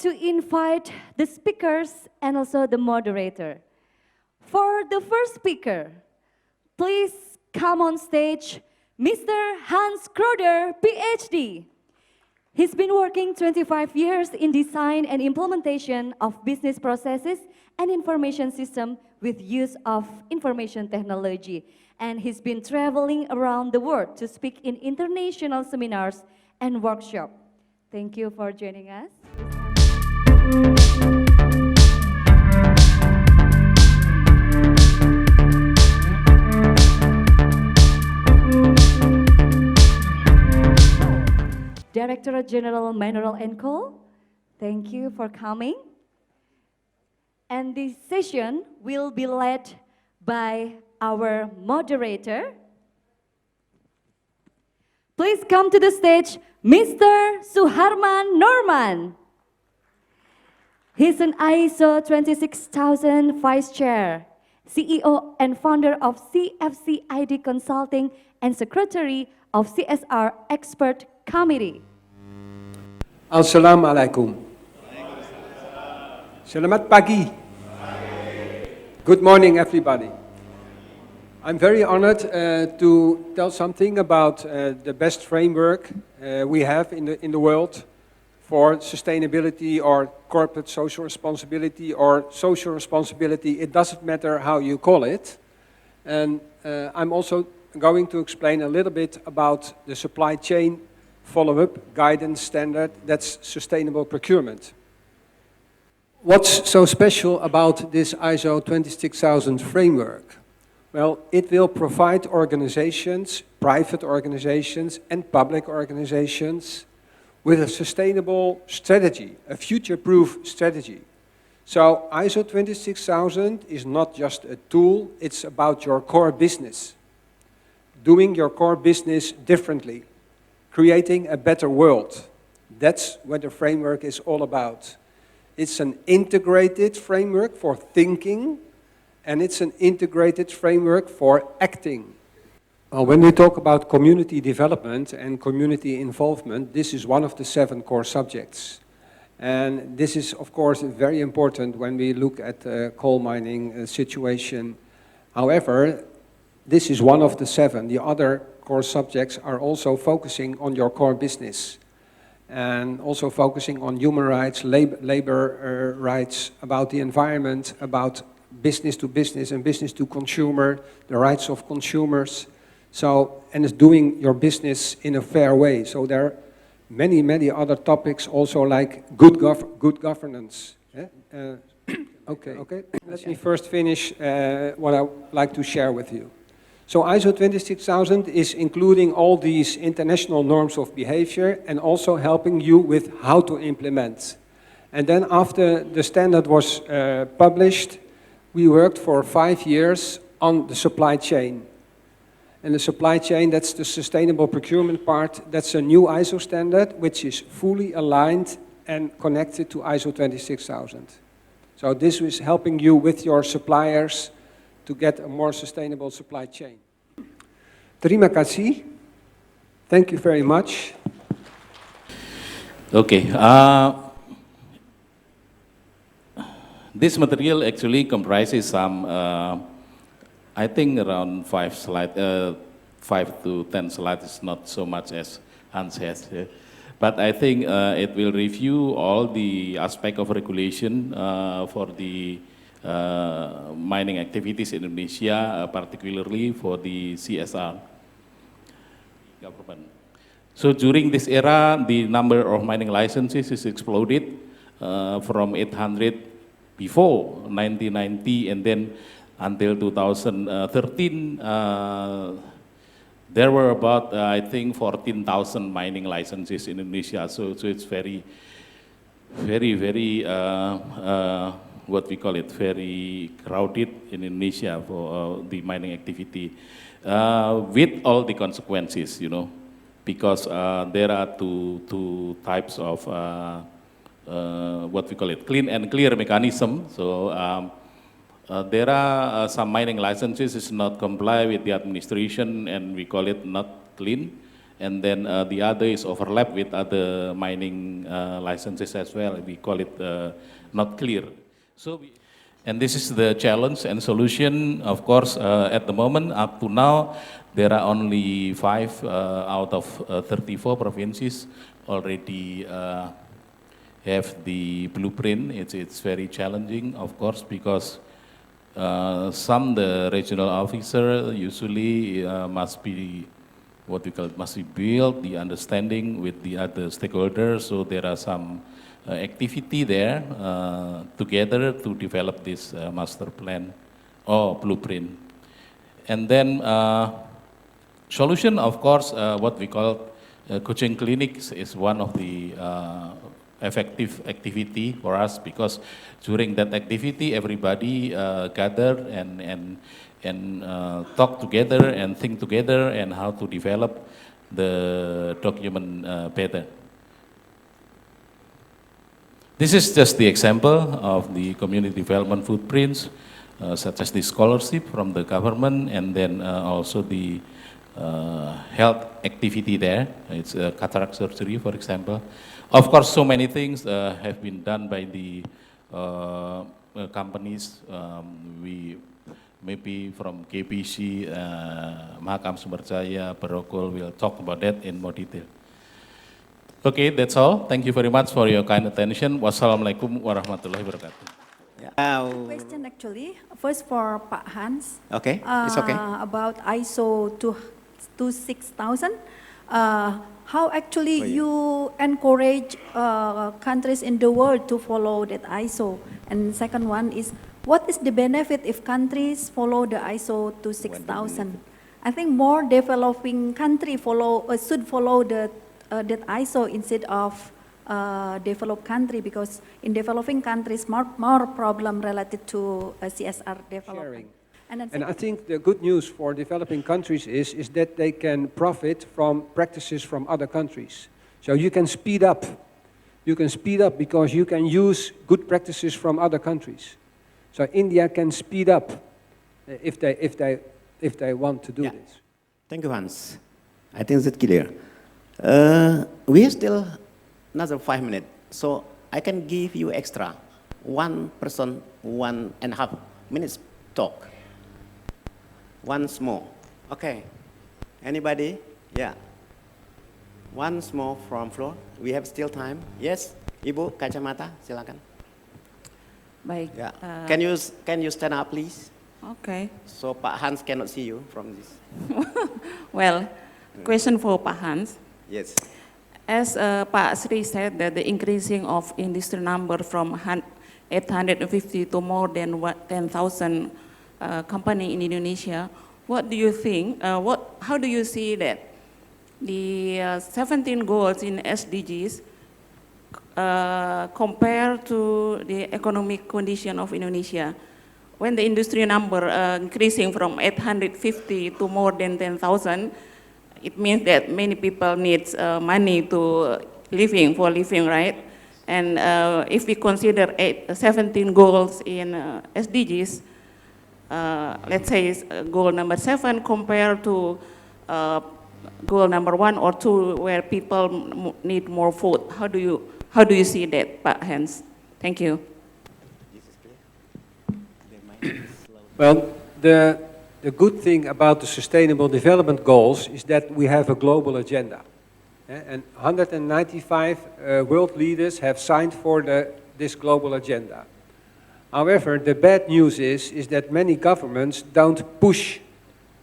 to invite the speakers and also the moderator. For the first speaker, please come on stage, Mr. Hans Kroder, PhD. He's been working 25 years in design and implementation of business processes and information system with use of information technology. And he's been traveling around the world to speak in international seminars and workshops. Thank you for joining us. Director General Mineral and Coal, thank you for coming. And this session will be led by our moderator. Please come to the stage, Mr. Suharman Norman. He's an ISO 26000 Vice Chair, CEO and founder of CFCID Consulting and Secretary of CSR Expert Committee. Assalamualaikum. Selamat pagi. Good morning, everybody. I'm very honored to tell something about the best framework we have in the world for sustainability or corporate social responsibility or social responsibility. It doesn't matter how you call it. And I'm also going to explain a little bit about the supply chain follow-up guidance standard, that's sustainable procurement. What's so special about this ISO 26000 framework? Well, it will provide organizations, private organizations and public organizations with a sustainable strategy, a future-proof strategy. So ISO 26000 is not just a tool, it's about your core business. Doing your core business differently. Creating a better world. That's what the framework is all about. It's an integrated framework for thinking, and it's an integrated framework for acting. Well, when we talk about community development and community involvement, this is one of the 7 core subjects. And this is, of course, very important when we look at the coal mining situation. However, this is one of the 7. The other core subjects are also focusing on your core business and also focusing on human rights, labor rights, about the environment, about business to business and business to consumer, the rights of consumers. So, and it's doing your business in a fair way. So there are many, many other topics also like good governance. Yeah? Okay. Let me first finish what I would like to share with you. So ISO 26000 is including all these international norms of behavior and also helping you with how to implement. And then after the standard was published, we worked for 5 years on the supply chain. And the supply chain, that's the sustainable procurement part, that's a new ISO standard which is fully aligned and connected to ISO 26000. So this is helping you with your suppliers to get a more sustainable supply chain. Terima kasih. Thank you very much. Okay. This material actually comprises some, I think around 5 slides, 5 to 10 slides is not so much as Hans has. But I think it will review all the aspect of regulation for the mining activities in Indonesia, particularly for the CSR government. So during this era, the number of mining licenses is exploded from 800 before 1990, and then until 2013, there were about, I think, 14,000 mining licenses in Indonesia. So it's very, what we call it, very crowded in Indonesia for the mining activity, with all the consequences, you know, because there are two types of what we call it, clean and clear mechanism. So there are some mining licenses is not comply with the administration, and we call it not clean, and then the other is overlap with other mining licenses as well. We call it not clear. And this is the challenge and solution. Of course, at the moment, up to now, there are only 5 out of 34 provinces already have the blueprint. It's very challenging, of course, because the regional officer usually must be what we call must be built the understanding with the other stakeholders. So there are some activity there together to develop this master plan or blueprint. And then solution, of course, what we call coaching clinics is one of the effective activity for us, because during that activity everybody gather and talk together and think together and how to develop the document better. This is just the example of the community development footprints, such as the scholarship from the government, and then also the health activity there. It's cataract surgery, for example. Of course, so many things have been done by the companies. We maybe from KBC, Mahakam, Sumber, Jaya, Berokol will talk about that in more detail. Okay, that's all. Thank you very much for your kind attention. Wassalamualaikum warahmatullahi wabarakatuh. Question actually, first for Pak Hans. Okay, it's okay. About ISO 26000. How actually you encourage countries in the world to follow that ISO? And second one is, what is the benefit if countries follow the ISO 26000? I think more developing country should follow that ISO instead of developed country, because in developing countries more problem related to CSR development. Sharing. And I think the good news for developing countries is that they can profit from practices from other countries. So you can speed up. You can speed up because you can use good practices from other countries. So India can speed up if they want to do this. Thank you, Hans. I think that's clear. We have still another 5 minutes, so I can give you extra. One person, 1.5 minutes talk. Once more. Okay. Anybody? Yeah. Once more from floor. We have still time. Yes, Ibu Kacamata, silakan. Baik. Yeah. Can you stand up, please? Okay. So Pak Hans cannot see you from this. Well, question for Pak Hans. Yes. As Pak Sri said, that the increasing of industry number from 850 to more than 10,000 company in Indonesia, what do you think? How do you see that the 17 goals in SDGs compare to the economic condition of Indonesia? When the industry number increasing from 850 to more than 10,000, it means that many people need money to living, right? And if we consider 17 goals in SDGs, let's say goal number 7 compared to goal number 1 or 2, where people need more food. How do you see that, Pak Hans? Thank you. Well, the good thing about the Sustainable Development Goals is that we have a global agenda. And 195 world leaders have signed for this global agenda. However, the bad news is that many governments don't push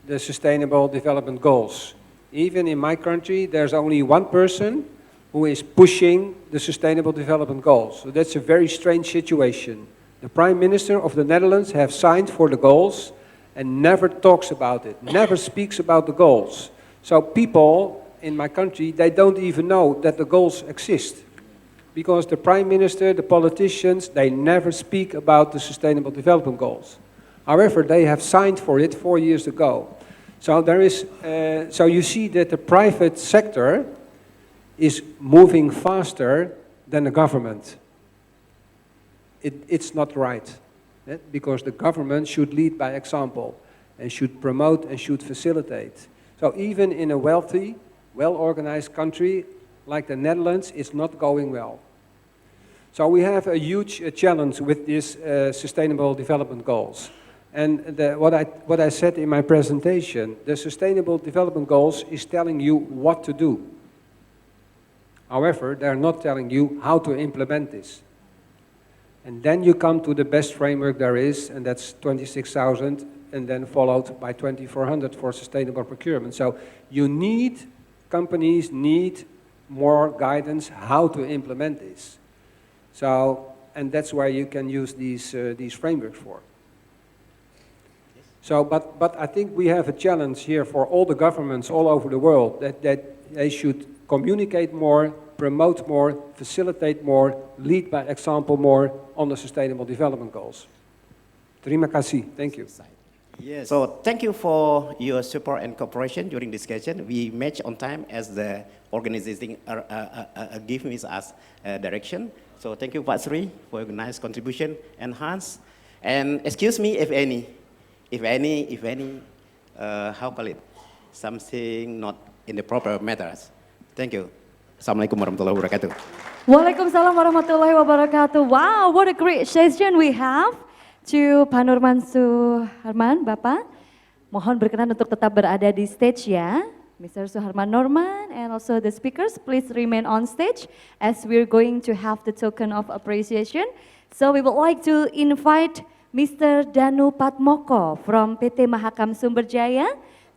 the Sustainable Development Goals. Even in my country, there's only one person who is pushing the Sustainable Development Goals. So that's a very strange situation. The Prime Minister of the Netherlands have signed for the goals and never talks about it, never speaks about the goals. So people in my country, they don't even know that the goals exist. Because the Prime Minister, the politicians, they never speak about the Sustainable Development Goals. However, they have signed for it 4 years ago. So so you see that the private sector is moving faster than the government. It's not right, because the government should lead by example and should promote and should facilitate. So even in a wealthy well-organized country like the Netherlands is not going well. So we have a huge challenge with these Sustainable Development Goals. And what I said in my presentation, the Sustainable Development Goals is telling you what to do. However, they're not telling you how to implement this. And then you come to the best framework there is, and that's 26,000, and then followed by 2,400 for sustainable procurement. So companies need more guidance how to implement this. So, and that's where you can use these frameworks for. So, but I think we have a challenge here for all the governments all over the world that they should communicate more, promote more, facilitate more, lead by example more on the Sustainable Development Goals. Terima kasih. Thank you. Yes. So thank you for your support and cooperation during discussion. We match on time as the organizing give me us direction. So thank you, Pak Sri, for your nice contribution and Hans. And excuse me if any, how call it, something not in the proper matters. Thank you. Assalamualaikum warahmatullahi wabarakatuh. Waalaikumsalam warahmatullahi wabarakatuh. Wow, what a great session we have. To Pak Nurman Suharman, Bapak, mohon berkenan untuk tetap berada di stage ya. Mr. Suharman Norman and also the speakers, please remain on stage as we're going to have the token of appreciation. So we would like to invite Mr. Danu Patmoko from PT Mahakam Sumber Jaya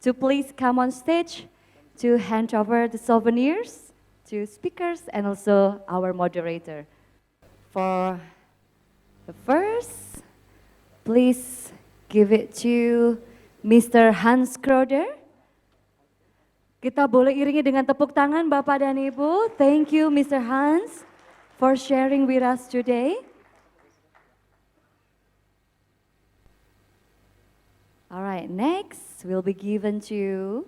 to please come on stage to hand over the souvenirs to speakers and also our moderator. For the first, please give it to Mr. Hans Kroder. Kita boleh iringi dengan tepuk tangan Bapak dan Ibu. Thank you Mr. Hans for sharing with us today. All right, next will be given to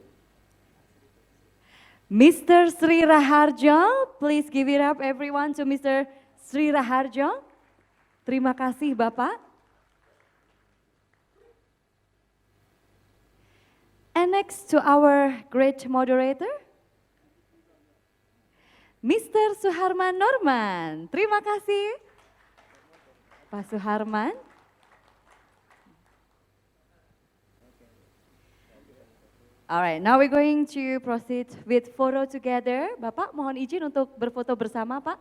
Mr. Sri Raharjo. Please give it up everyone to Mr. Sri Raharjo. Terima kasih Bapak. And next to our great moderator, Mr. Suharman Norman. Terima kasih, Pak Suharman. All right, now we're going to proceed with photo together. Bapak, mohon izin untuk berfoto bersama, Pak.